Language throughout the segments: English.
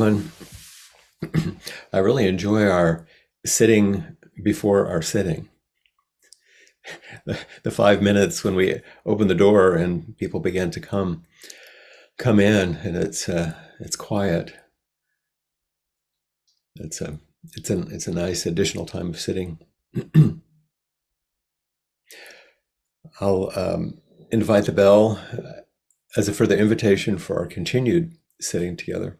everyone. I really enjoy our sitting before our sitting. The 5 minutes when we open the door and people begin to come in, and it's quiet. It's a it's a nice additional time of sitting. I'll invite the bell as a further invitation for our continued sitting together.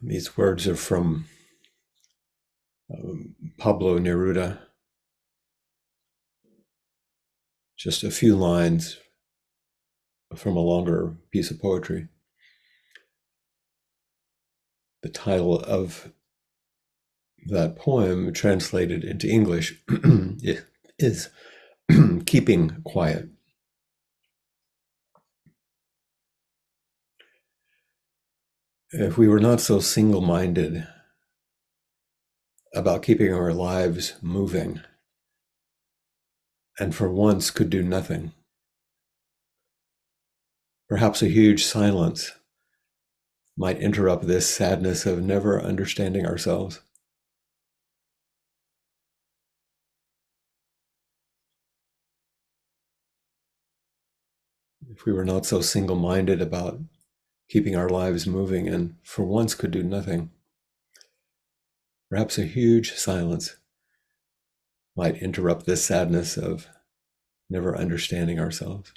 These words are from Pablo Neruda, just a few lines from a longer piece of poetry. The title of that poem, translated into English, is Keeping Quiet. If we were not so single-minded about keeping our lives moving, and for once could do nothing, perhaps a huge silence might interrupt this sadness of never understanding ourselves. If we were not so single-minded about keeping our lives moving and for once could do nothing, perhaps a huge silence might interrupt this sadness of never understanding ourselves.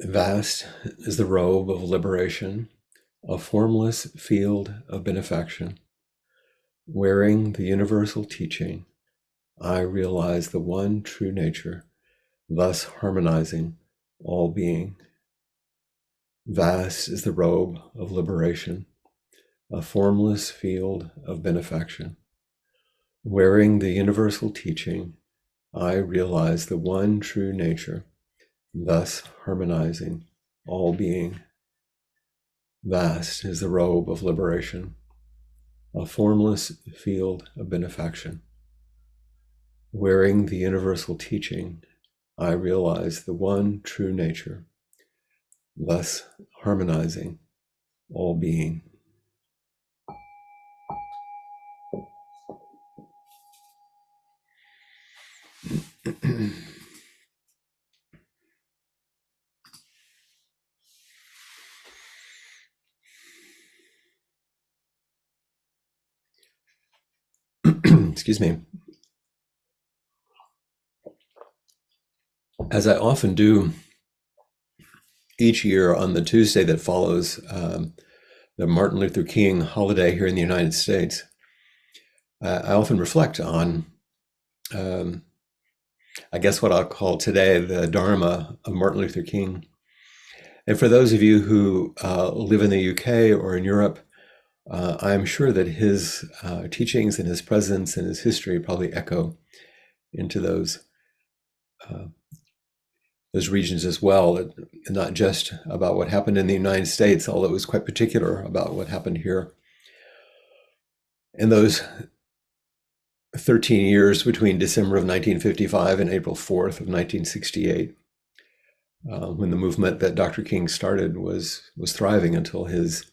Vast is the robe of liberation, a formless field of benefaction. Wearing the universal teaching, I realize the one true nature, thus harmonizing all being. Vast is the robe of liberation, a formless field of benefaction. Wearing the universal teaching, I realize the one true nature, thus harmonizing all being. Vast is the robe of liberation, a formless field of benefaction. Wearing the universal teaching, I realize the one true nature, thus harmonizing all being. Excuse me. As I often do each year on the Tuesday that follows the Martin Luther King holiday here in the United States, I often reflect on, I guess what I'll call today the Dharma of Martin Luther King. And for those of you who live in the UK or in Europe, I'm sure that his teachings and his presence and his history probably echo into those regions as well, and not just about what happened in the United States, although it was quite particular about what happened here. In those 13 years between December of 1955 and April 4th of 1968, when the movement that Dr. King started was thriving until his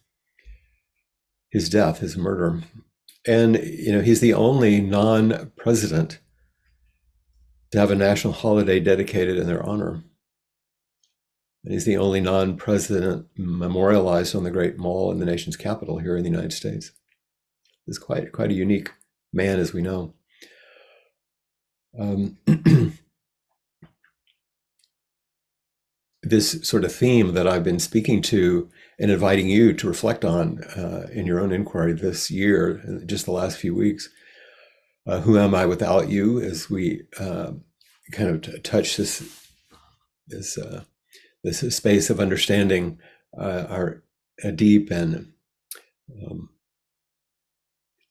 death, his murder. And he's the only non-president to have a national holiday dedicated in their honor. And he's the only non-president memorialized on the Great Mall in the nation's capital here in the United States. He's quite a unique man, as we know. this sort of theme that I've been speaking to and inviting you to reflect on in your own inquiry this year, just the last few weeks. Who am I without you? As we kind of touch this space of understanding our deep and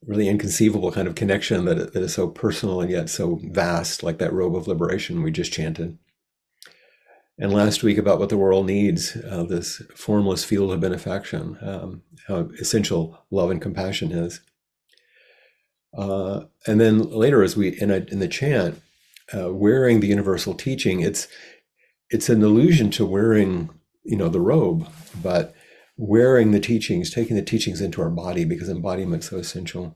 really inconceivable kind of connection that is so personal and yet so vast, like that robe of liberation we just chanted. And last week about what the world needs, this formless field of benefaction, how essential love and compassion is. And then later, as we in the chant, wearing the universal teaching, it's an allusion to wearing, the robe, but wearing the teachings, taking the teachings into our body, because embodiment's so essential.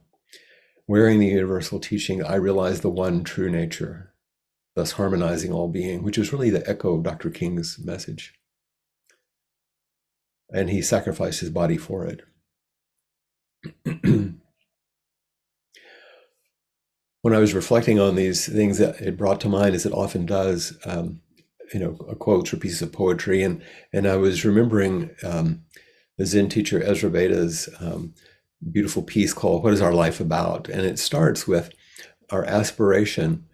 Wearing the universal teaching, I realize the one true nature, thus harmonizing all being, which is really the echo of Dr. King's message. And he sacrificed his body for it. When I was reflecting on these things, that it brought to mind, as it often does, quotes or pieces of poetry, and I was remembering the Zen teacher Ezra Beda's beautiful piece called "What Is Our Life About?" And it starts with our aspiration,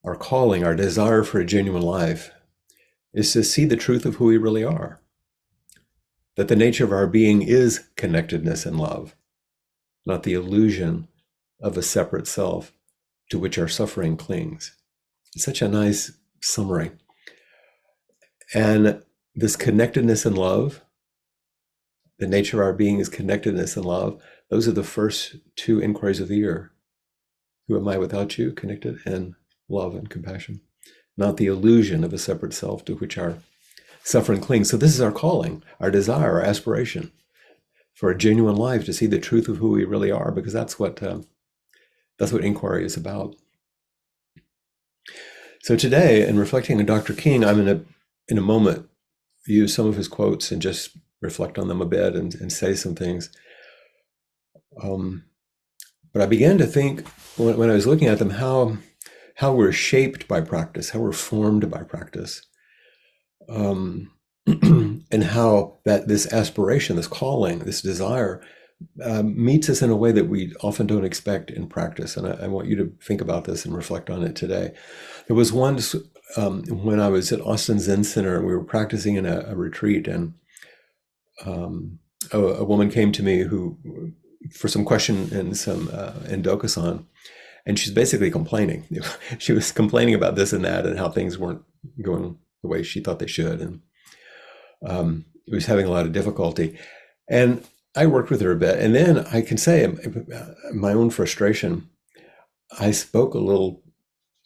our calling, our desire for a genuine life is to see the truth of who we really are. That the nature of our being is connectedness and love, not the illusion of a separate self to which our suffering clings. It's such a nice summary. And this connectedness and love, the nature of our being is connectedness and love. Those are the first two inquiries of the year. Who am I without you? Connected, and love and compassion. Not the illusion of a separate self to which our suffering clings. So this is our calling, our desire, our aspiration for a genuine life, to see the truth of who we really are, because that's what inquiry is about. So today, in reflecting on Dr. King, I'm in a moment use some of his quotes and just reflect on them a bit and say some things. But I began to think when I was looking at them how we're shaped by practice, how we're formed by practice, and how that this aspiration, this calling, this desire meets us in a way that we often don't expect in practice. And I want you to think about this and reflect on it today. There was once when I was at Austin Zen Center, we were practicing in a retreat, and a woman came to me who, for some question and some in Dokusan, and she's basically complaining. She was complaining about this and that and how things weren't going the way she thought they should, and was having a lot of difficulty. And I worked with her a bit, and then I can say my own frustration, I spoke a little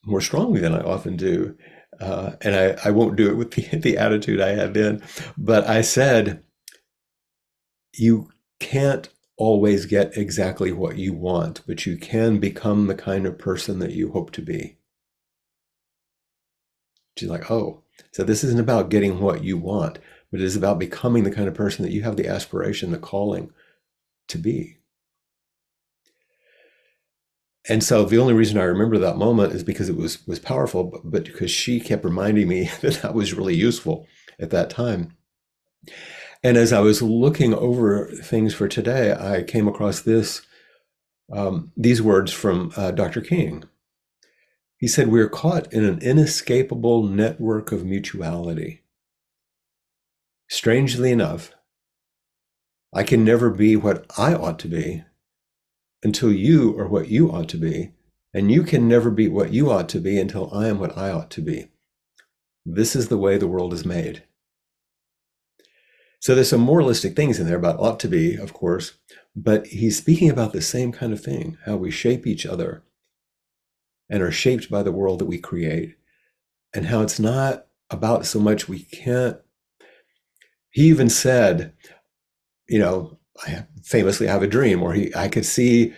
more strongly than I often do, and I won't do it with the attitude I had then, but I said, you can't always get exactly what you want, but you can become the kind of person that you hope to be. She's like, oh, so this isn't about getting what you want, but it is about becoming the kind of person that you have the aspiration, the calling to be. And so the only reason I remember that moment is because it was powerful, but because she kept reminding me that was really useful at that time. And as I was looking over things for today, I came across these words from Dr. King. He said, "We are caught in an inescapable network of mutuality. Strangely enough, I can never be what I ought to be until you are what you ought to be, and you can never be what you ought to be until I am what I ought to be. This is the way the world is made." So there's some moralistic things in there about ought to be, of course, but he's speaking about the same kind of thing, how we shape each other and are shaped by the world that we create, and how it's not about so much we can't. He even said, I famously have a dream, or I could see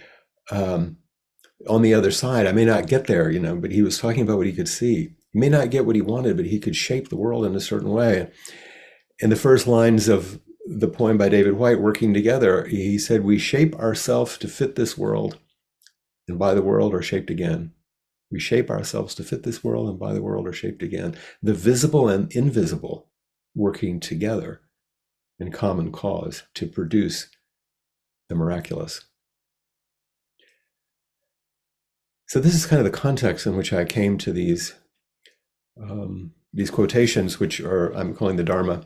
on the other side. I may not get there, but he was talking about what he could see. He may not get what he wanted, but he could shape the world in a certain way. In the first lines of the poem by David Whyte, Working Together, he said, "We shape ourselves to fit this world, and by the world are shaped again. We shape ourselves to fit this world, and by the world are shaped again. The visible and invisible working together in common cause to produce the miraculous. So this is kind of the context in which I came to these quotations, which are, I'm calling the Dharma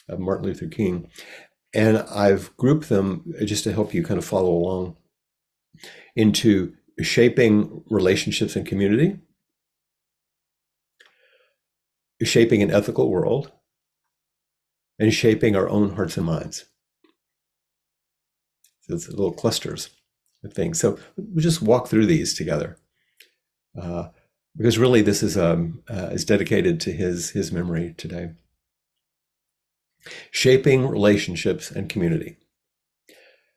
of Martin Luther King. And I've grouped them just to help you kind of follow along into shaping relationships and community, shaping an ethical world, and shaping our own hearts and minds. So it's little clusters of things. So we'll just walk through these together. Because really this is dedicated to his memory today. Shaping relationships and community.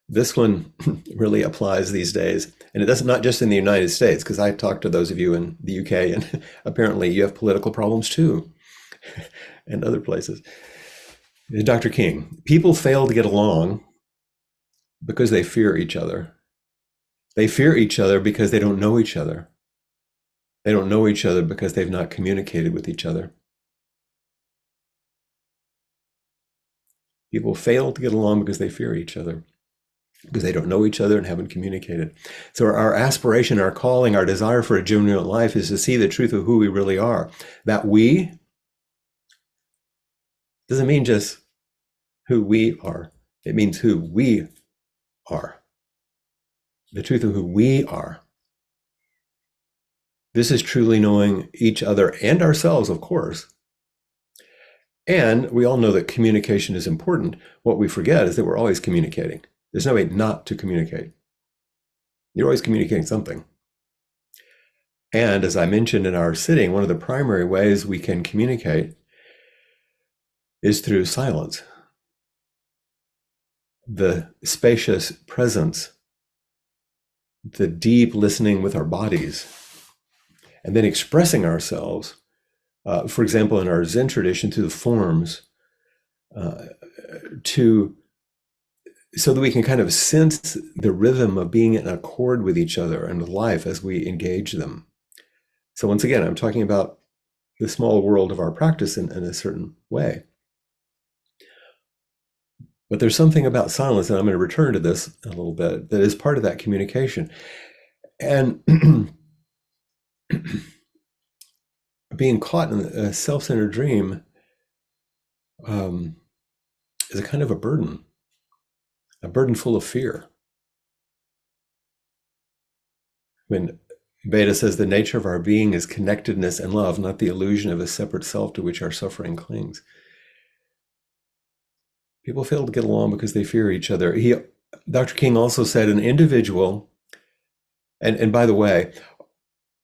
This one really applies these days, and it doesn't, not just in the United States, because I talked to those of you in the UK, and apparently you have political problems too, and other places. Dr. King, people fail to get along because they fear each other. They fear each other because they don't know each other. They don't know each other because they've not communicated with each other. People fail to get along because they fear each other, because they don't know each other and haven't communicated. So our aspiration, our calling, our desire for a genuine life is to see the truth of who we really are. That we doesn't mean just who we are. It means who we are. The truth of who we are. This is truly knowing each other and ourselves, of course. And we all know that communication is important. What we forget is that we're always communicating. There's no way not to communicate. You're always communicating something. And as I mentioned in our sitting, one of the primary ways we can communicate is through silence. The spacious presence, the deep listening with our bodies, and then expressing ourselves, for example, in our Zen tradition, through the forms, so that we can kind of sense the rhythm of being in accord with each other and with life as we engage them. So once again, I'm talking about the small world of our practice in a certain way. But there's something about silence, and I'm going to return to this a little bit, that is part of that communication. And being caught in a self-centered dream is a kind of a burden full of fear. When Beda says the nature of our being is connectedness and love, not the illusion of a separate self to which our suffering clings. People fail to get along because they fear each other. Dr. King also said an individual, and by the way,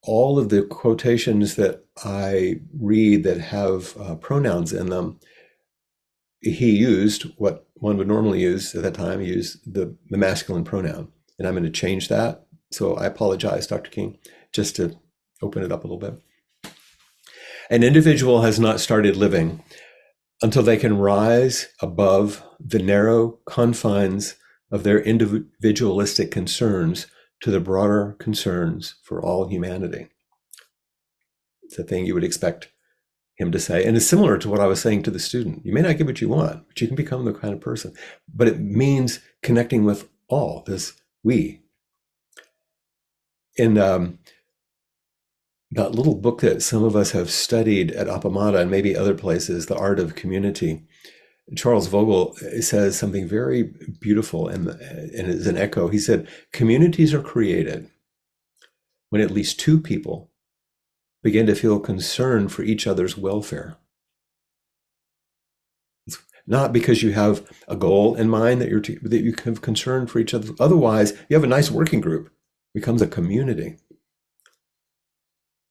all of the quotations that I read that have pronouns in them, he used what one would normally use at that time. He used the masculine pronoun, and I'm going to change that. So I apologize, Dr. King, just to open it up a little bit. An individual has not started living until they can rise above the narrow confines of their individualistic concerns to the broader concerns for all humanity. It's a thing you would expect him to say, and it's similar to what I was saying to the student. You may not get what you want, but you can become the kind of person. But it means connecting with all, this we. In that little book that some of us have studied at Appamada and maybe other places, The Art of Community, Charles Vogel says something very beautiful, and it's an echo. He said, communities are created when at least two people begin to feel concern for each other's welfare. It's not because you have a goal in mind that you have concern for each other. Otherwise, you have a nice working group. It becomes a community.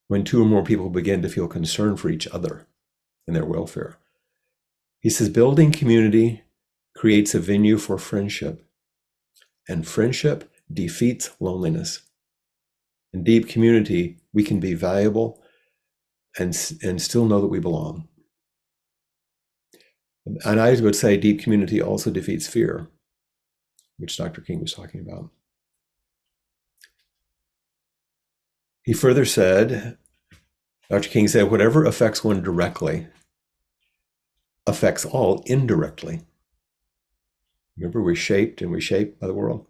When two or more people begin to feel concern for each other and their welfare. He says, building community creates a venue for friendship, and friendship defeats loneliness. In deep community, we can be valuable and still know that we belong. And I would say deep community also defeats fear, which Dr. King was talking about. He further said, Dr. King said, whatever affects one directly affects all indirectly. Remember, we're shaped and we shape by the world.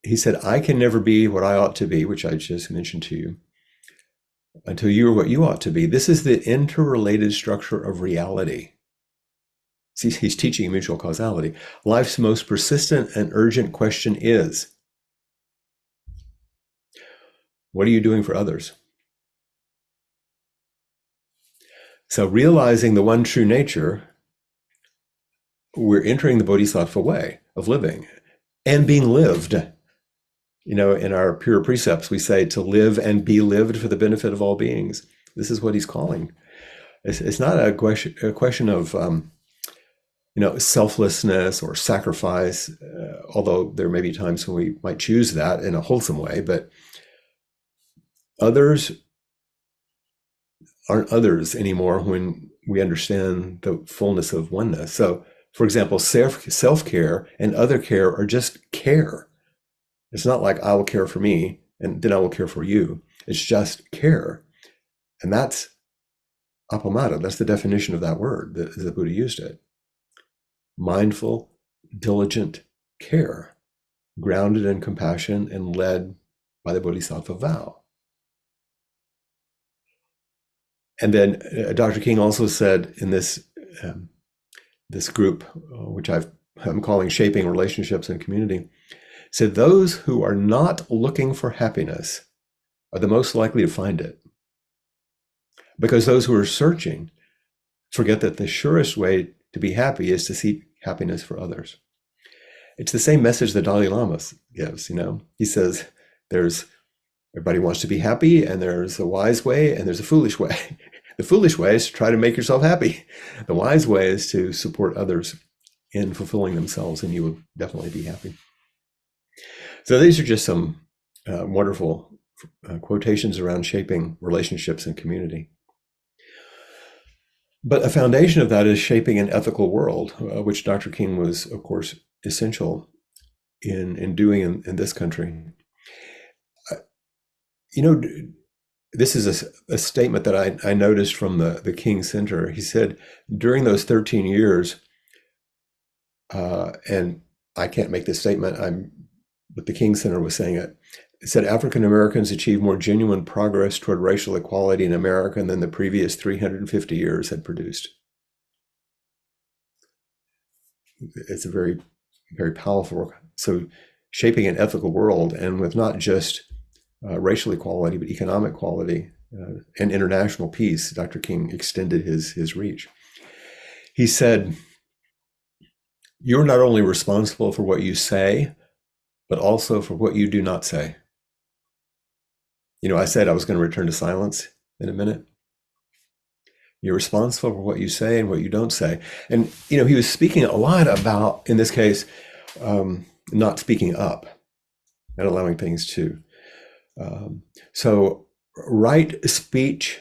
He said, I can never be what I ought to be, which I just mentioned to you, until you are what you ought to be. This is the interrelated structure of reality. See, he's teaching mutual causality. Life's most persistent and urgent question is, what are you doing for others? So realizing the one true nature, we're entering the bodhisattva way of living and being lived. You know, in our pure precepts, we say to live and be lived for the benefit of all beings. This is what he's calling. It's not a question of, selflessness or sacrifice, although there may be times when we might choose that in a wholesome way, but others aren't others anymore when we understand the fullness of oneness. So, for example, self-care and other care are just care. It's not like I will care for me and then I will care for you. It's just care. And that's appamada. That's the definition of that word that the Buddha used it. Mindful, diligent care, grounded in compassion and led by the bodhisattva vow. And then Dr. King also said in this group, which I'm calling Shaping Relationships and Community, said those who are not looking for happiness are the most likely to find it. Because those who are searching forget that the surest way to be happy is to seek happiness for others. It's the same message that Dalai Lama gives, He says everybody wants to be happy, and there's a wise way and there's a foolish way. The foolish way is to try to make yourself happy. The wise way is to support others in fulfilling themselves, and you will definitely be happy. So these are just some wonderful quotations around shaping relationships and community. But a foundation of that is shaping an ethical world, which Dr. King was, of course, essential in doing in this country. This is a statement that I noticed from the King Center. He said during those 13 years, and I can't make this statement, but the King Center was saying it. It said African Americans achieved more genuine progress toward racial equality in America than the previous 350 years had produced. It's a very, very powerful work. So shaping an ethical world, and with not just racial equality, but economic equality and international peace, Dr. King extended his reach. He said, you're not only responsible for what you say, but also for what you do not say. I said I was going to return to silence in a minute. You're responsible for what you say and what you don't say. And, he was speaking a lot about, in this case, not speaking up and allowing things to. So right speech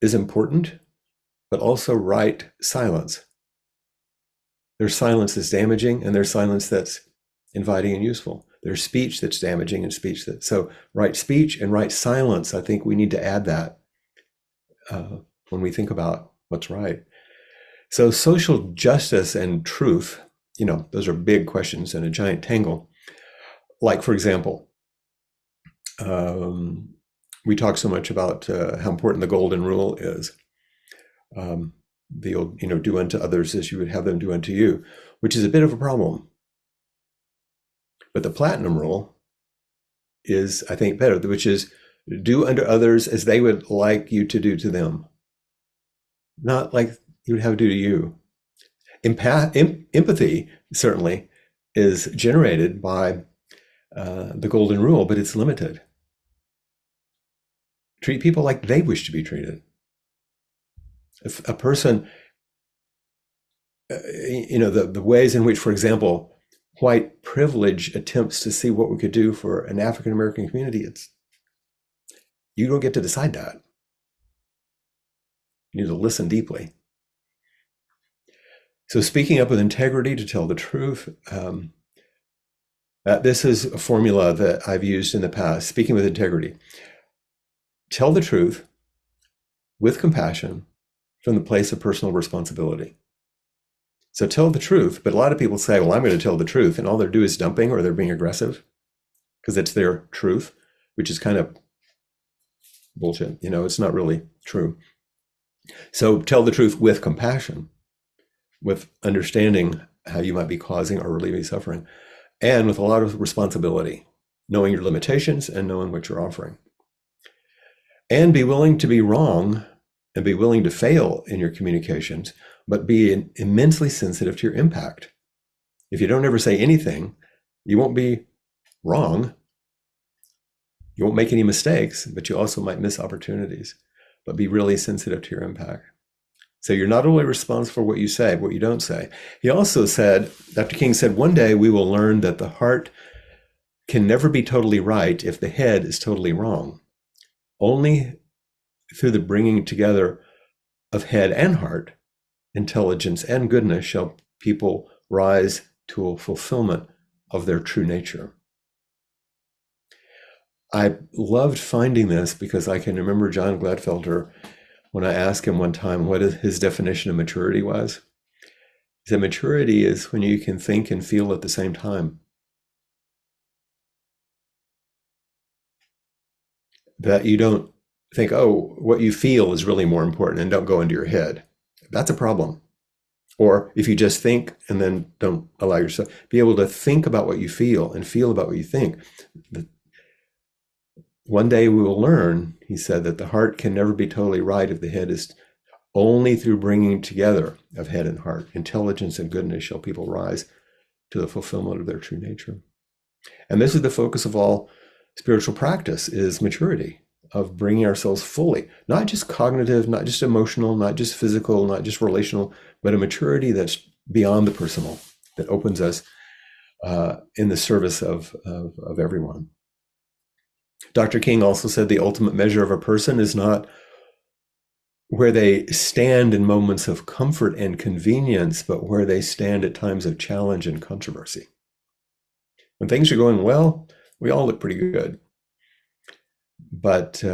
is important, but also right silence. There's silence that's damaging, and there's silence that's inviting and useful. There's speech that's damaging and speech so right speech and right silence, I think we need to add that when we think about what's right. So social justice and truth, those are big questions in a giant tangle. Like, for example, we talk so much about how important the golden rule is. The old, do unto others as you would have them do unto you, which is a bit of a problem. But the platinum rule is, I think, better, which is do unto others as they would like you to do to them. Not like you would have to do to you. Empathy, certainly, is generated by the golden rule, but it's limited. Treat people like they wish to be treated. If a person, the ways in which, for example, white privilege attempts to see what we could do for an African American community, you don't get to decide that. You need to listen deeply. So speaking up with integrity to tell the truth, this is a formula that I've used in the past. Speaking with integrity. Tell the truth with compassion from the place of personal responsibility. So tell the truth. But a lot of people say, well, I'm going to tell the truth. And all they're doing is dumping or they're being aggressive because it's their truth, which is kind of bullshit. It's not really true. So tell the truth with compassion, with understanding how you might be causing or relieving suffering, and with a lot of responsibility, knowing your limitations and knowing what you're offering. And be willing to be wrong and be willing to fail in your communications, but be immensely sensitive to your impact. If you don't ever say anything, you won't be wrong. You won't make any mistakes, but you also might miss opportunities. But be really sensitive to your impact. So you're not only responsible for what you say, but what you don't say. He also said, Dr. King said, one day we will learn that the heart can never be totally right if the head is totally wrong. Only through the bringing together of head and heart, intelligence and goodness shall people rise to a fulfillment of their true nature. I loved finding this because I can remember John Gladfelter when I asked him one time what his definition of maturity was. He said, maturity is when you can think and feel at the same time. That you don't think, oh, what you feel is really more important and don't go into your head. That's a problem. Or if you just think and then don't allow yourself, be able to think about what you feel and feel about what you think. One day we will learn, he said, that the heart can never be totally right if the head is only through bringing together of head and heart. Intelligence and goodness shall people rise to the fulfillment of their true nature. And this is the focus of all spiritual practice, is maturity, of bringing ourselves fully, not just cognitive, not just emotional, not just physical, not just relational, but a maturity that's beyond the personal, that opens us in the service of everyone. Dr. King also said the ultimate measure of a person is not where they stand in moments of comfort and convenience, but where they stand at times of challenge and controversy. When things are going well, we all look pretty good. But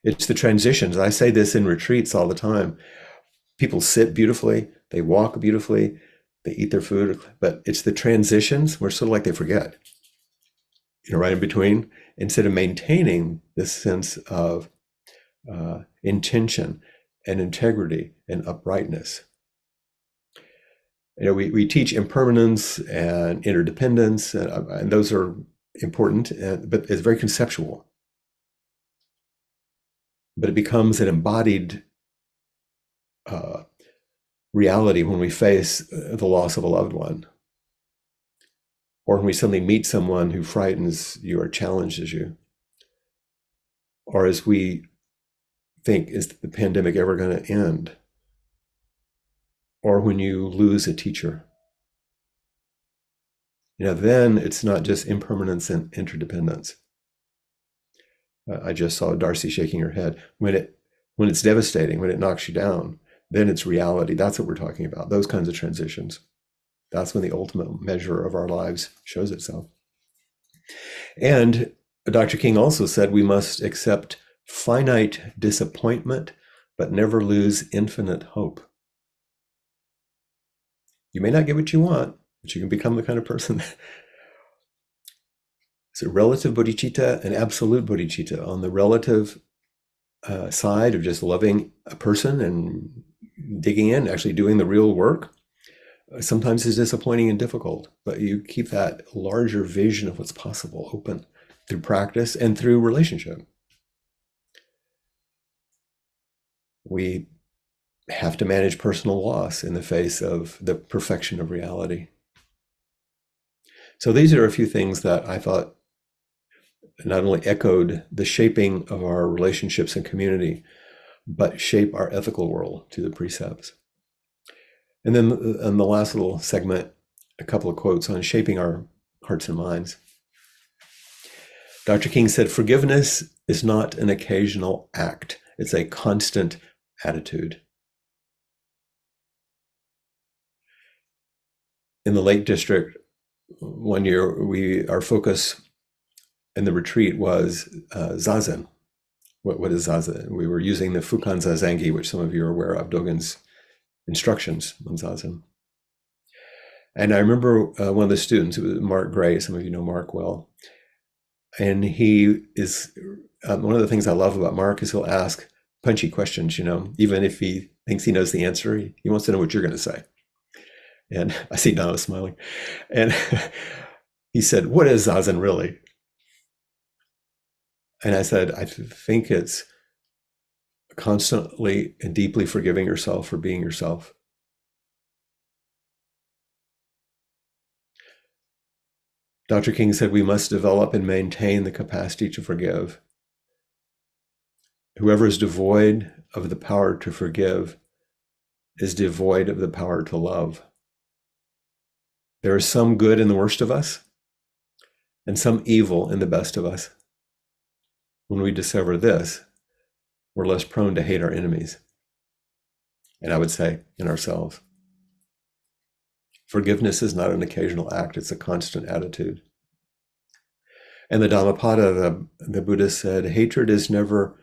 it's the transitions. I say this in retreats all the time. People sit beautifully, they walk beautifully, they eat their food, but it's the transitions where sort of like they forget. Right in between, instead of maintaining this sense of intention and integrity and uprightness. We teach impermanence and interdependence, and those are important, but it's very conceptual. But it becomes an embodied reality when we face the loss of a loved one, or when we suddenly meet someone who frightens you or challenges you, or as we think, is the pandemic ever going to end? Or when you lose a teacher. Then it's not just impermanence and interdependence. I just saw Darcy shaking her head. When it's devastating, when it knocks you down, then it's reality. That's what we're talking about, those kinds of transitions. That's when the ultimate measure of our lives shows itself. And Dr. King also said we must accept finite disappointment, but never lose infinite hope. You may not get what you want, but you can become the kind of person. So relative bodhicitta and absolute bodhicitta. On the relative side of just loving a person and digging in, actually doing the real work, sometimes is disappointing and difficult, but you keep that larger vision of what's possible open through practice and through relationship. We have to manage personal loss in the face of the perfection of reality. So these are a few things that I thought not only echoed the shaping of our relationships and community, but shape our ethical world to the precepts. And then in the last little segment, a couple of quotes on shaping our hearts and minds. Dr. King said, forgiveness is not an occasional act. It's a constant attitude. In the Lake District, one year, our focus in the retreat was Zazen. What is Zazen? We were using the Fukan Zazengi, which some of you are aware of, Dogen's instructions on Zazen. And I remember one of the students, it was Mark Gray, some of you know Mark well, and he is, one of the things I love about Mark is he'll ask punchy questions, even if he thinks he knows the answer, he wants to know what you're going to say. And I see Donna smiling. And he said, "What is Zazen really?" And I said, "I think it's constantly and deeply forgiving yourself for being yourself." Dr. King said, "We must develop and maintain the capacity to forgive. Whoever is devoid of the power to forgive is devoid of the power to love. There is some good in the worst of us and some evil in the best of us. When we discover this, we're less prone to hate our enemies, and I would say in ourselves. Forgiveness is not an occasional act, it's a constant attitude." And the Dhammapada, the Buddha said, "Hatred is never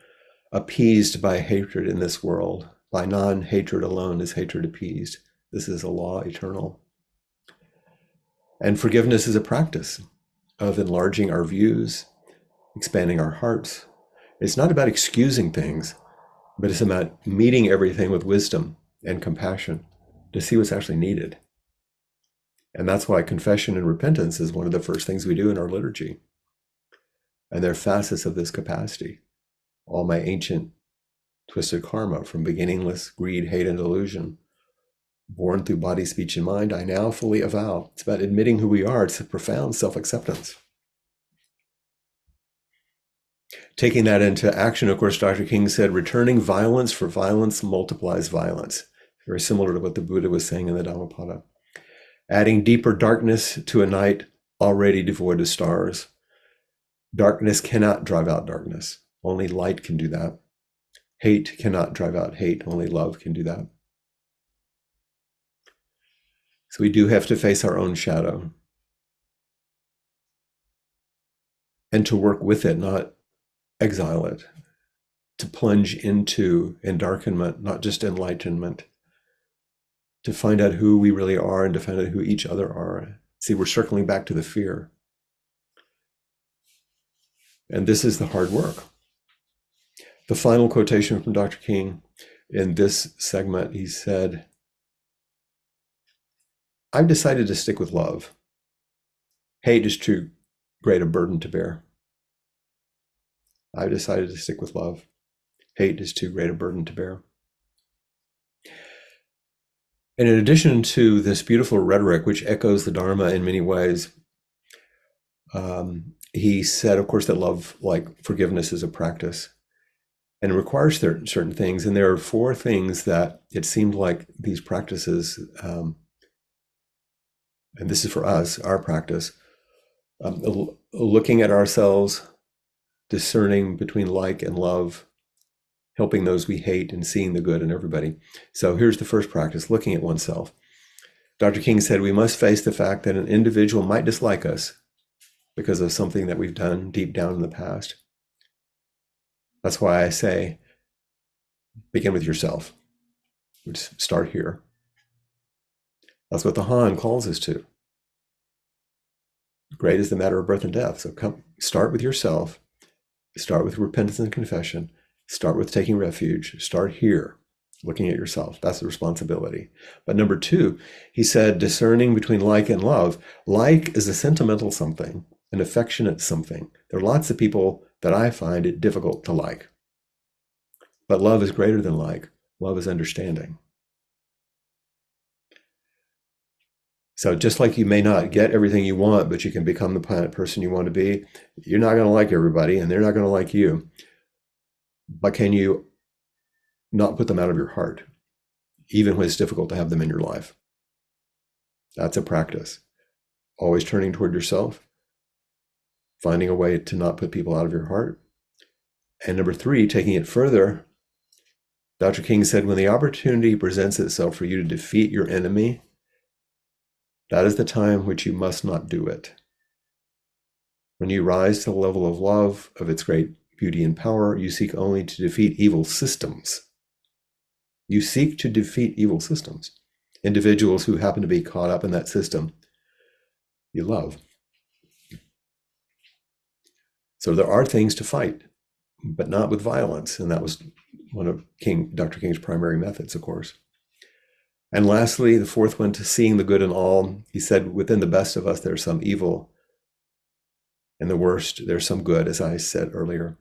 appeased by hatred in this world. By non-hatred alone is hatred appeased. This is a law eternal." And forgiveness is a practice of enlarging our views, expanding our hearts. It's not about excusing things, but it's about meeting everything with wisdom and compassion to see what's actually needed. And that's why confession and repentance is one of the first things we do in our liturgy. And they're facets of this capacity. All my ancient twisted karma from beginningless greed, hate, and delusion, born through body, speech, and mind, I now fully avow. It's about admitting who we are. It's a profound self-acceptance. Taking that into action, of course, Dr. King said, returning violence for violence multiplies violence. Very similar to what the Buddha was saying in the Dhammapada. Adding deeper darkness to a night already devoid of stars. Darkness cannot drive out darkness. Only light can do that. Hate cannot drive out hate. Only love can do that. So we do have to face our own shadow and to work with it, not exile it, to plunge into endarkenment, not just enlightenment, to find out who we really are and to find out who each other are. See, we're circling back to the fear. And this is the hard work. The final quotation from Dr. King in this segment, he said, "I've decided to stick with love. Hate is too great a burden to bear. I've decided to stick with love. Hate is too great a burden to bear." And in addition to this beautiful rhetoric, which echoes the Dharma in many ways, he said, of course, that love, like forgiveness, is a practice and it requires certain things. And there are 4 things that it seemed like these practices, and this is for us, our practice, looking at ourselves, discerning between like and love, helping those we hate, and seeing the good in everybody. So here's the first practice, looking at oneself. Dr. King said, we must face the fact that an individual might dislike us because of something that we've done deep down in the past. That's why I say, begin with yourself. Just start here. That's what the Han calls us to. Great is the matter of birth and death. So start with yourself. Start with repentance and confession. Start with taking refuge. Start here, looking at yourself. That's the responsibility. But number 2, he said, discerning between like and love. Like is a sentimental something, an affectionate something. There are lots of people that I find it difficult to like. But love is greater than like. Love is understanding. So just like you may not get everything you want, but you can become the person you want to be, you're not going to like everybody and they're not going to like you. But can you not put them out of your heart, even when it's difficult to have them in your life? That's a practice. Always turning toward yourself, finding a way to not put people out of your heart. And number 3, taking it further, Dr. King said, when the opportunity presents itself for you to defeat your enemy, that is the time which you must not do it. When you rise to the level of love, of its great beauty and power, you seek only to defeat evil systems. You seek to defeat evil systems. individuals who happen to be caught up in that system you love. So there are things to fight, but not with violence. And that was one of Dr. King's primary methods, of course. And lastly, the fourth one, to seeing the good in all. He said, within the best of us, there's some evil. In the worst, there's some good, as I said earlier.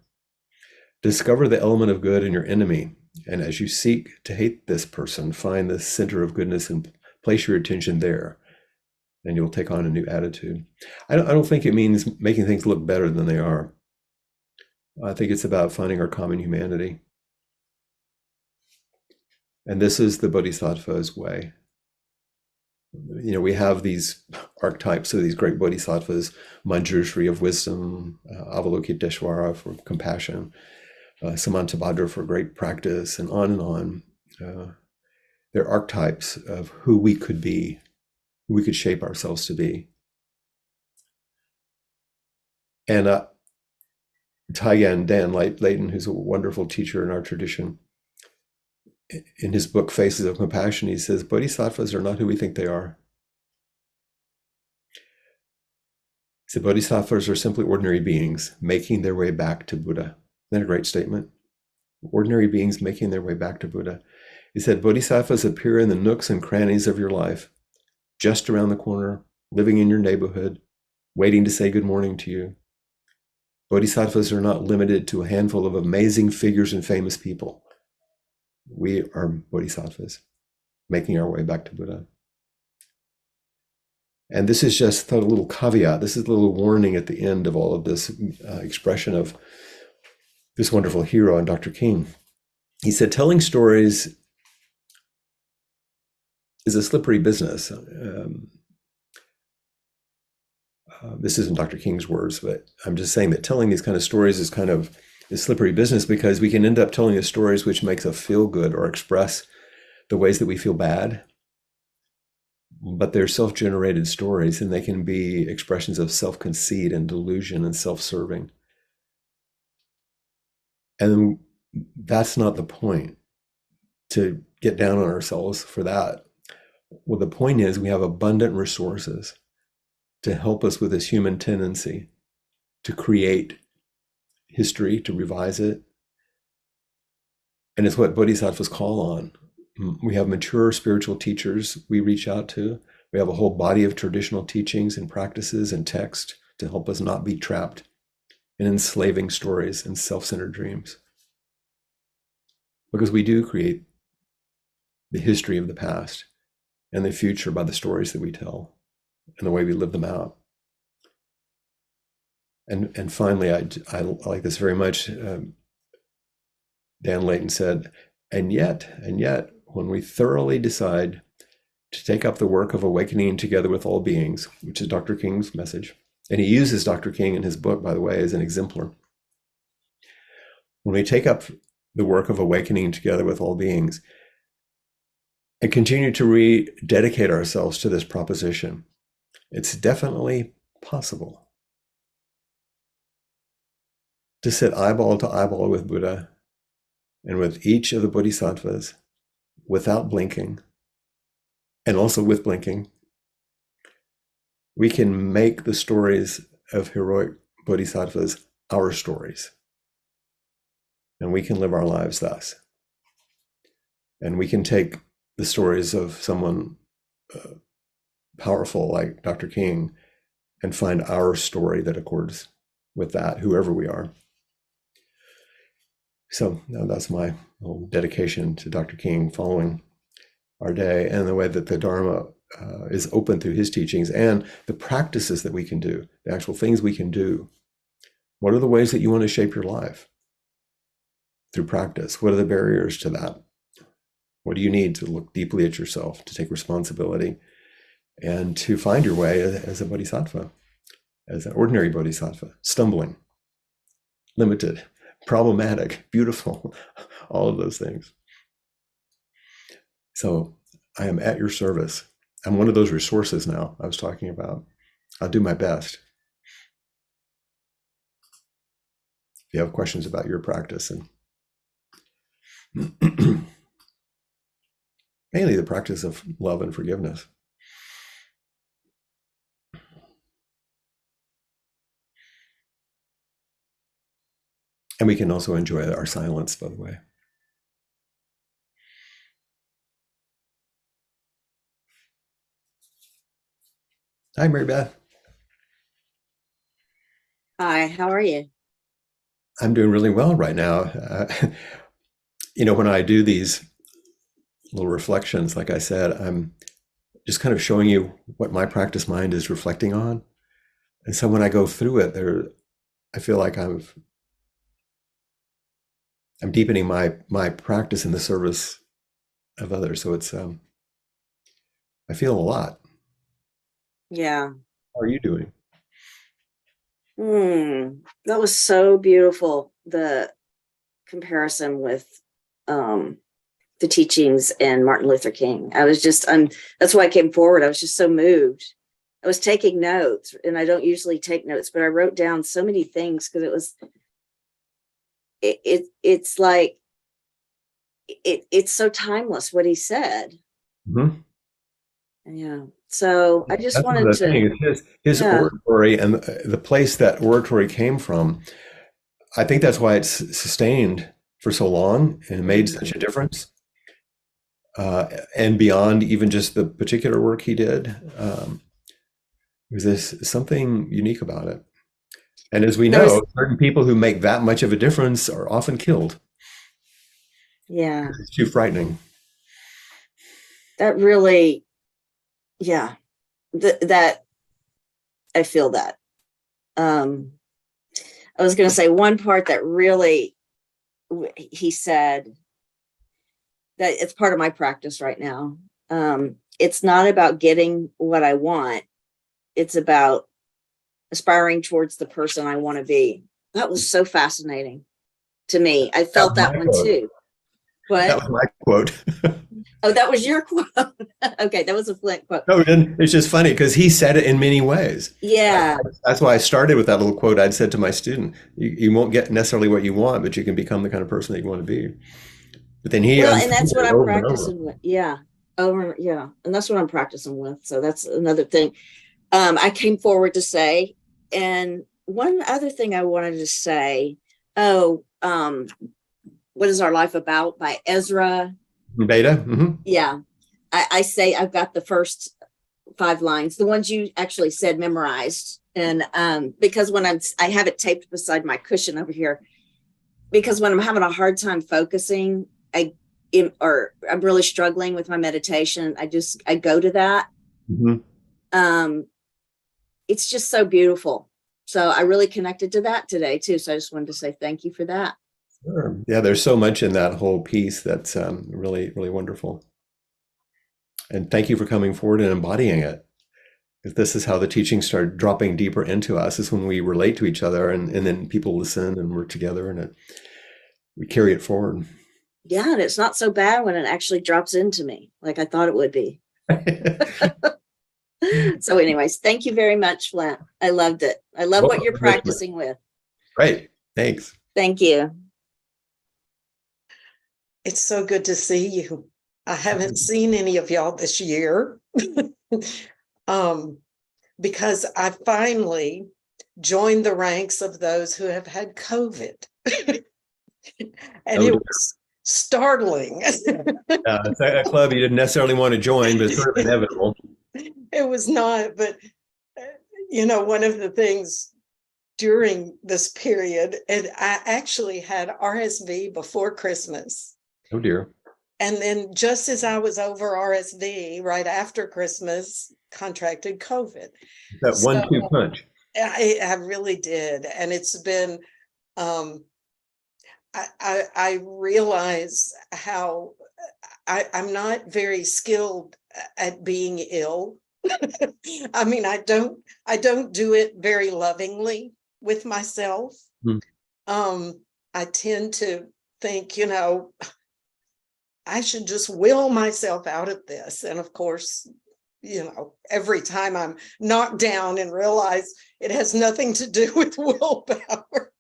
Discover the element of good in your enemy. And as you seek to hate this person, find the center of goodness and place your attention there. And you'll take on a new attitude. I don't think it means making things look better than they are. I think it's about finding our common humanity. And this is the Bodhisattva's way. You know, we have these archetypes of these great bodhisattvas, Manjushri of wisdom, Avalokiteshvara for compassion, Samantabhadra for great practice, and on and on. They're archetypes of who we could be, who we could shape ourselves to be. And Taiyan Dan Layton, who's a wonderful teacher in our tradition, in his book, Faces of Compassion, he says, bodhisattvas are not who we think they are. He said, bodhisattvas are simply ordinary beings making their way back to Buddha. Isn't that a great statement? Ordinary beings making their way back to Buddha. He said, bodhisattvas appear in the nooks and crannies of your life, just around the corner, living in your neighborhood, waiting to say good morning to you. Bodhisattvas are not limited to a handful of amazing figures and famous people. We are bodhisattvas, making our way back to Buddha. And this is just a little caveat. This is a little warning at the end of all of this expression of this wonderful hero and Dr. King. He said, telling stories is a slippery business. This isn't Dr. King's words, but I'm just saying that telling these kind of stories is kind of a slippery business, because we can end up telling the stories which makes us feel good or express the ways that we feel bad. But they're self-generated stories, and they can be expressions of self-conceit and delusion and self-serving. And that's not the point, to get down on ourselves for that. Well, the point is we have abundant resources to help us with this human tendency to create history, to revise it. And it's what bodhisattvas call on. We have mature spiritual teachers we reach out to. We have a whole body of traditional teachings and practices and text to help us not be trapped in enslaving stories and self-centered dreams. Because we do create the history of the past and the future by the stories that we tell and the way we live them out. And finally, I like this very much. Dan Layton said, and yet, when we thoroughly decide to take up the work of awakening together with all beings, which is Dr. King's message, and he uses Dr. King in his book, by the way, as an exemplar. When we take up the work of awakening together with all beings and continue to rededicate ourselves to this proposition, it's definitely possible to sit eyeball to eyeball with Buddha and with each of the bodhisattvas without blinking, and also with blinking. We can make the stories of heroic bodhisattvas our stories. And we can live our lives thus. And we can take the stories of someone powerful like Dr. King and find our story that accords with that, whoever we are. So that's my little dedication to Dr. King, following our day and the way that the Dharma is open through his teachings and the practices that we can do, the actual things we can do. What are the ways that you want to shape your life through practice? What are the barriers to that? What do you need to look deeply at yourself, to take responsibility, and to find your way as a bodhisattva, as an ordinary bodhisattva, stumbling, limited, problematic, beautiful, all of those things. So I am at your service. I'm one of those resources now I was talking about. I'll do my best. If you have questions about your practice, and mainly the practice of love and forgiveness. And we can also enjoy our silence, by the way. Hi, Mary Beth. Hi, how are you? I'm doing really well right now. When I do these little reflections, like I said, I'm just kind of showing you what my practice mind is reflecting on. And so when I go through it, I feel like I'm deepening my practice in the service of others. So I feel a lot. Yeah. How are you doing? That was so beautiful. The comparison with um the teachings and Martin Luther King. That's why I came forward. I was just so moved. I was taking notes, and I don't usually take notes, but I wrote down so many things because it's like it's so timeless what he said. Mhm. Yeah. So I just That's wanted another to, thing. Is his yeah. oratory and the place that oratory came from. I think that's why it's sustained for so long and made such a Mhm. difference. And beyond even just the particular work he did, there's something unique about it. And as we There know, was, certain people who make that much of a difference are often killed yeah, because it's too frightening. that really, yeah, that I feel that. Um, I was going to say one part that really, he said that it's part of my practice right now. It's not about getting what I want, it's about aspiring towards the person I want to be. That was so fascinating to me. I That felt was that my one quote. too. That But, was my quote. oh, that was your quote. Okay, that was a Flint quote. No, and it's just funny because he said it in many ways. Yeah. That's why I started with that little quote I'd said to my student. You won't get necessarily what you want, but you can become the kind of person that you want to be. But then he Well, and unfolded that's what it I'm over and over. practicing with. Yeah. Over, yeah. And that's what I'm practicing with. So that's another thing. I came forward to say, and one other thing I wanted to say, oh, what is our life about by Ezra? Beta. Hmm. Yeah. I say I've got the first 5 lines, the ones you actually said memorized. And because I have it taped beside my cushion over here, because when I'm having a hard time focusing, or I'm really struggling with my meditation, I go to that. Hmm. Um, it's just so beautiful. So I really connected to that today too. So I just wanted to say thank you for that. Sure. Yeah, there's so much in that whole piece that's really, really wonderful. And thank you for coming forward and embodying it. If this is how the teachings start dropping deeper into us, is when we relate to each other and then people listen and we're together and we carry it forward. Yeah, and it's not so bad when it actually drops into me like I thought it would be. So, anyways, thank you very much, Flint. I loved it. I love what Welcome, you're enrichment. practicing with. Great. Thanks. Thank you. It's so good to see you. I haven't seen any of y'all this year um, because I finally joined the ranks of those who have had COVID. And Oh, it dear. was startling. It's a club you didn't necessarily want to join, but it's sort of inevitable. It was not, but one of the things during this period, and I actually had RSV before Christmas. Oh, dear. And then just as I was over RSV, right after Christmas, contracted COVID. That So 1-2 punch. I really did. And it's been, I realize how I'm not very skilled at being ill. I mean, I don't do it very lovingly with myself. Hmm. I tend to think, I should just will myself out of this. And of course, every time I'm knocked down and realize it has nothing to do with willpower.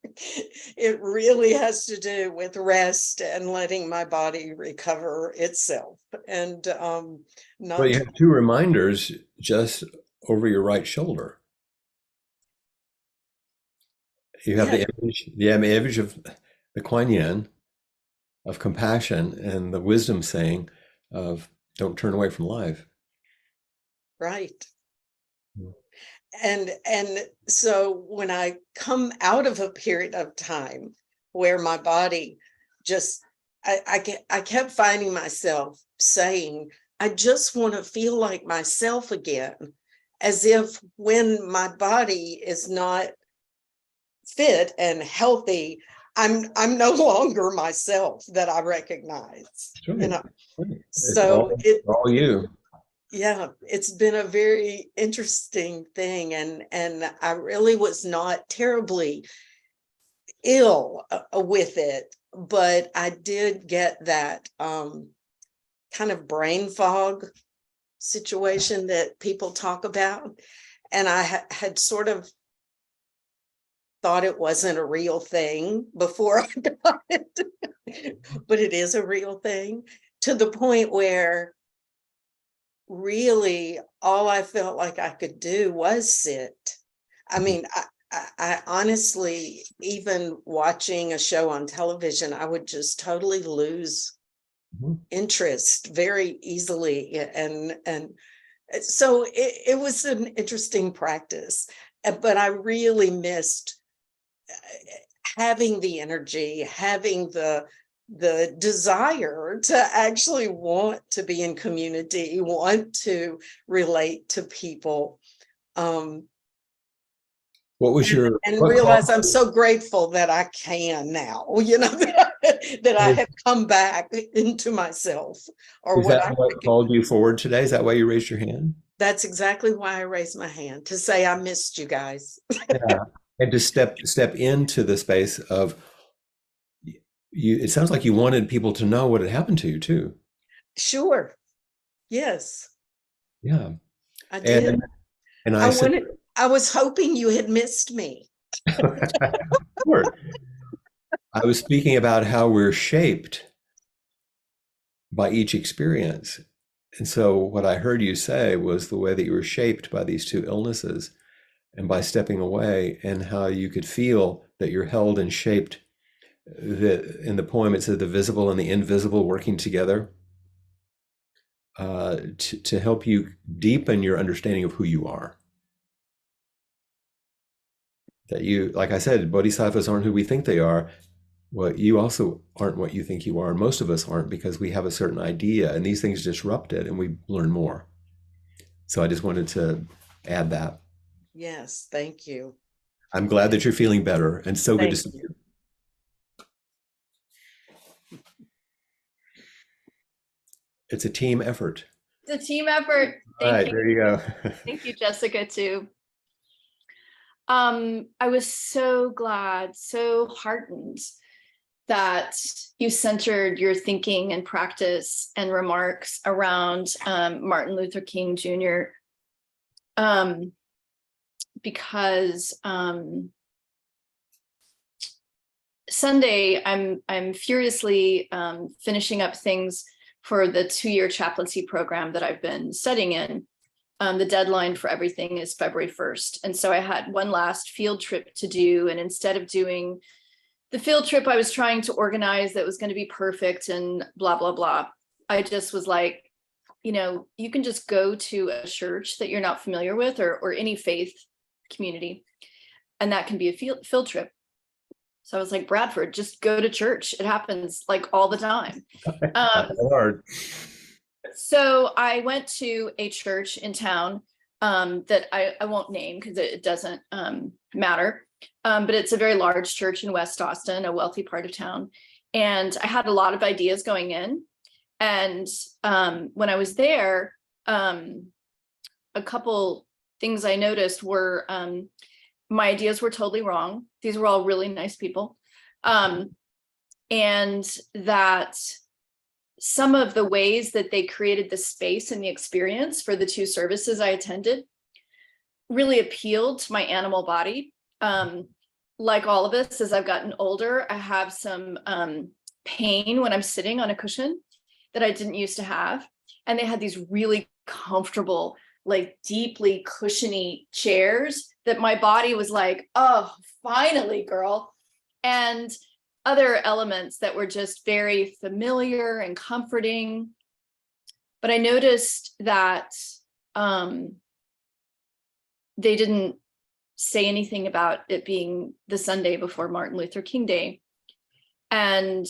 It really has to do with rest and letting my body recover itself, and Well, not you have two reminders just over your right shoulder. You have yeah, the image of the Kuan Yin of compassion and the wisdom saying of don't turn away from life. right. Mm. And so when I come out of a period of time where my body just I kept finding myself saying, I just want to feel like myself again, as if when my body is not fit and healthy, I'm no longer myself that I recognize, That's right. Right. It's So all you. yeah, it's been a very interesting thing, and I really was not terribly ill with it, but I did get that kind of brain fog situation that people talk about, and I had sort of thought it wasn't a real thing before I got it, but it is a real thing, to the point where really all I felt like I could do was sit. I mean, I honestly, even watching a show on television, I would just totally lose Mhm. interest very easily. And so it was an interesting practice, but I really missed having the energy, having the desire to actually want to be in community, want to relate to people, What was your and what realize I'm called, so grateful that I can now, that I is, have come back into myself, or is what that I what think. called you forward today? Is that why you raised your hand? That's exactly why I raised my hand, to say I missed you guys. Yeah. And to step into the space of you, it sounds like you wanted people to know what had happened to you too. Sure. Yes, Yeah. I did. And and I I said, wanted, I was hoping you had missed me. sure. I was speaking about how we're shaped by each experience. And so what I heard you say was the way that you were shaped by these two illnesses and by stepping away, and how you could feel that you're held and shaped. In the poem, it said the visible and the invisible working together to help you deepen your understanding of who you are. That you, like I said, bodhisattvas aren't who we think they are. Well, you also aren't what you think you are. And most of us aren't, because we have a certain idea and these things disrupt it and we learn more. So I just wanted to add that. Yes, thank you. I'm glad that you're feeling better and so good to Thank see you. you. It's a team effort. It's a team effort. All Thank right, you. there you go. Thank you, Jessica, too. I was so glad, so heartened that you centered your thinking and practice and remarks around Martin Luther King Jr. Because Sunday I'm furiously finishing up things for the 2-year chaplaincy program that I've been studying in. The deadline for everything is February 1st. And so I had one last field trip to do. And instead of doing the field trip I was trying to organize that was going to be perfect and blah, blah, blah, I just was like, you can just go to a church that you're not familiar with, or any faith community, and that can be a field trip. So I was like, Bradford, just go to church. It happens like all the time. Hard. So I went to a church in town that I won't name because it doesn't matter. But it's a very large church in West Austin, a wealthy part of town. And I had a lot of ideas going in. And when I was there, a couple things I noticed were my ideas were totally wrong. These were all really nice people. And that some of the ways that they created the space and the experience for the 2 services I attended really appealed to my animal body. like all of us, as I've gotten older, I have some pain when I'm sitting on a cushion that I didn't used to have. And they had these really comfortable, like deeply cushiony chairs that my body was like, oh, finally, girl. And other elements that were just very familiar and comforting. But I noticed that they didn't say anything about it being the Sunday before Martin Luther King Day. And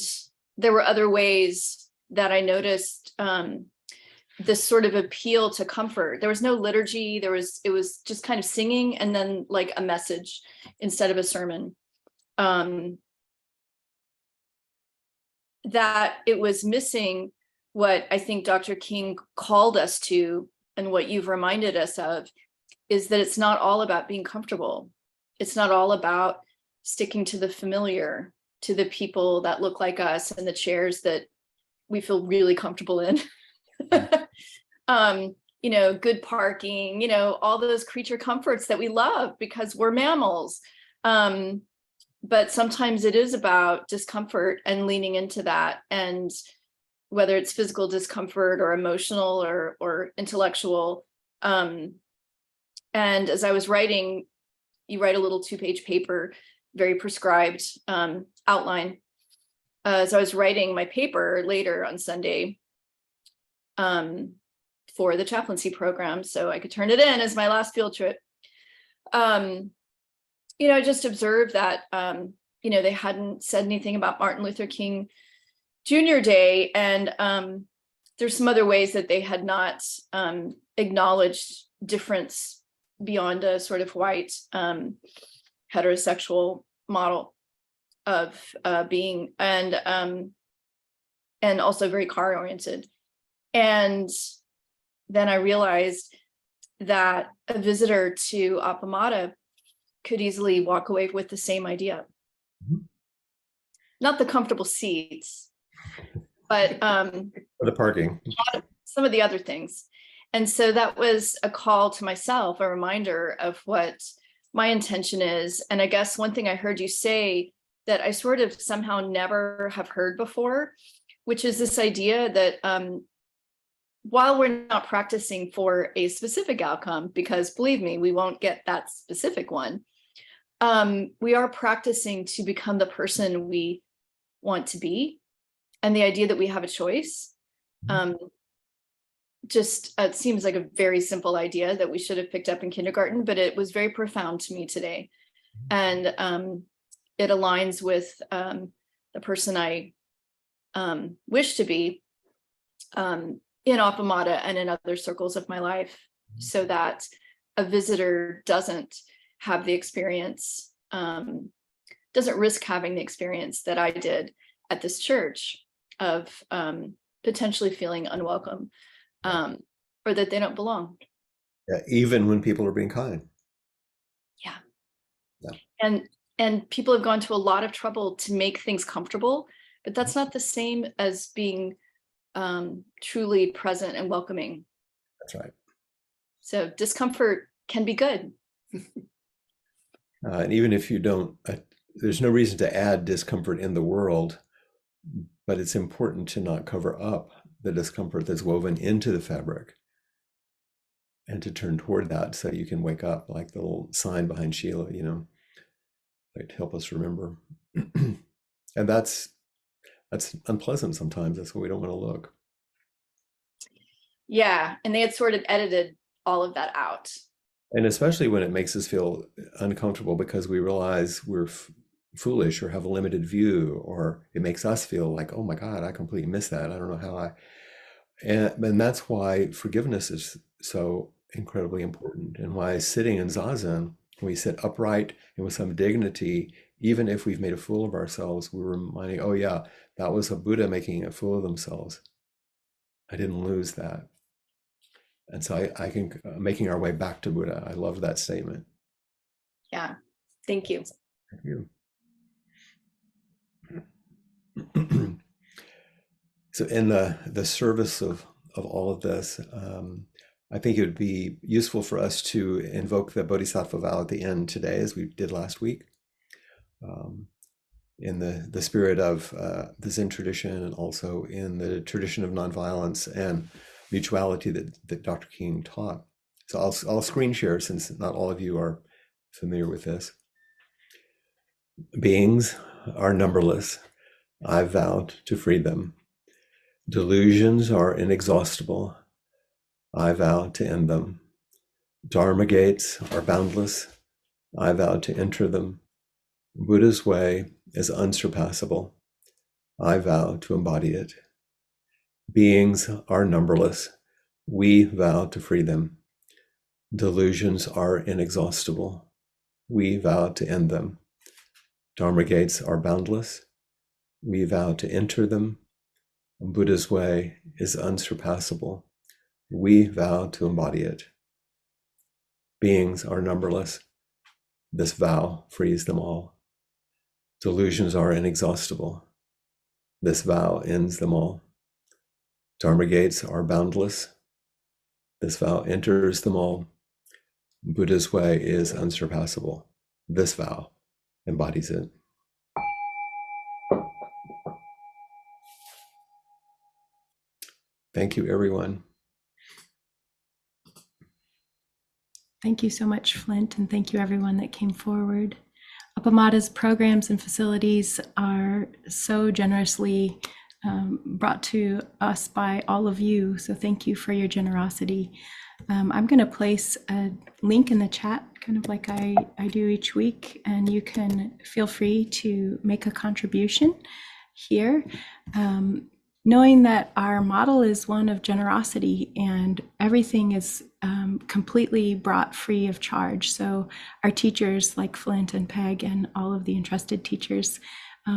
there were other ways that I noticed this sort of appeal to comfort. There was no liturgy. It was just kind of singing and then like a message instead of a sermon. That it was missing what I think Dr. King called us to, and what you've reminded us of, is that it's not all about being comfortable. It's not all about sticking to the familiar, to the people that look like us and the chairs that we feel really comfortable in. Good parking, all those creature comforts that we love because we're mammals. But sometimes it is about discomfort and leaning into that. And whether it's physical discomfort or emotional or intellectual. And as I was writing, you write a little 2-page paper, very prescribed outline. As I was writing my paper later on Sunday for the chaplaincy program, so I could turn it in as my last field trip. I just observed that, they hadn't said anything about Martin Luther King Jr. Day. And there's some other ways that they had not acknowledged difference beyond a sort of white heterosexual model of being, and also very car oriented. And then I realized that a visitor to Appamata could easily walk away with the same idea. Not the comfortable seats, but the parking, some of the other things. And so that was a call to myself, a reminder of what my intention is. And I guess one thing I heard you say that I sort of somehow never have heard before, which is this idea that while we're not practicing for a specific outcome, because believe me, we won't get that specific one, we are practicing to become the person we want to be. And the idea that we have a choice, it seems like a very simple idea that we should have picked up in kindergarten, but it was very profound to me today. And it aligns with the person I wish to be in Appamata and in other circles of my life, so that a visitor doesn't have the experience, doesn't risk having the experience that I did at this church of potentially feeling unwelcome, or that they don't belong. Yeah, even when people are being kind. Yeah. And people have gone to a lot of trouble to make things comfortable, but that's not the same as being truly present and welcoming. That's right. So discomfort can be good. And even if you don't, there's no reason to add discomfort in the world, but it's important to not cover up the discomfort that's woven into the fabric, and to turn toward that so you can wake up, like the little sign behind Sheila, like to help us remember. And that's unpleasant sometimes. That's where we don't want to look. Yeah, and they had sort of edited all of that out. And especially when it makes us feel uncomfortable because we realize we're foolish or have a limited view, or it makes us feel like, oh my God, I completely missed that. I don't know how and that's why forgiveness is so incredibly important, and why sitting in Zazen, when we sit upright and with some dignity, even if we've made a fool of ourselves, we're reminding, oh yeah, that was a Buddha making a fool of themselves. I didn't lose that. And so I can, making our way back to Buddha. I love that statement. Yeah, thank you. Thank you. So in the service of all of this, I think it would be useful for us to invoke the Bodhisattva vow at the end today, as we did last week. in the spirit of the Zen tradition, and also in the tradition of nonviolence and mutuality that Dr. King taught. So I'll screen share, since not all of you are familiar with this. Beings are numberless. I vowed to free them. Delusions are inexhaustible. I vow to end them. Dharma gates are boundless. I vow to enter them. Buddha's way is unsurpassable. I vow to embody it. Beings are numberless. We vow to free them. Delusions are inexhaustible. We vow to end them. Dharma gates are boundless. We vow to enter them. Buddha's way is unsurpassable. We vow to embody it. Beings are numberless. This vow frees them all. Delusions are inexhaustible. This vow ends them all. Dharma gates are boundless. This vow enters them all. Buddha's way is unsurpassable. This vow embodies it. Thank you, everyone. Thank you so much, Flint, and thank you everyone that came forward. Appamada's programs and facilities are so generously brought to us by all of you, so thank you for your generosity. I'm going to place a link in the chat, kind of like I do each week, and you can feel free to make a contribution here. Knowing that our model is one of generosity and everything is completely brought free of charge. So our teachers like Flint and Peg and all of the entrusted teachers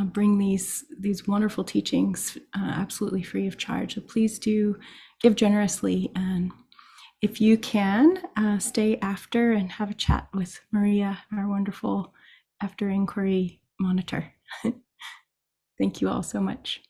bring these wonderful teachings absolutely free of charge. So please do give generously. And if you can, stay after and have a chat with Maria, our wonderful after inquiry monitor. Thank you all so much.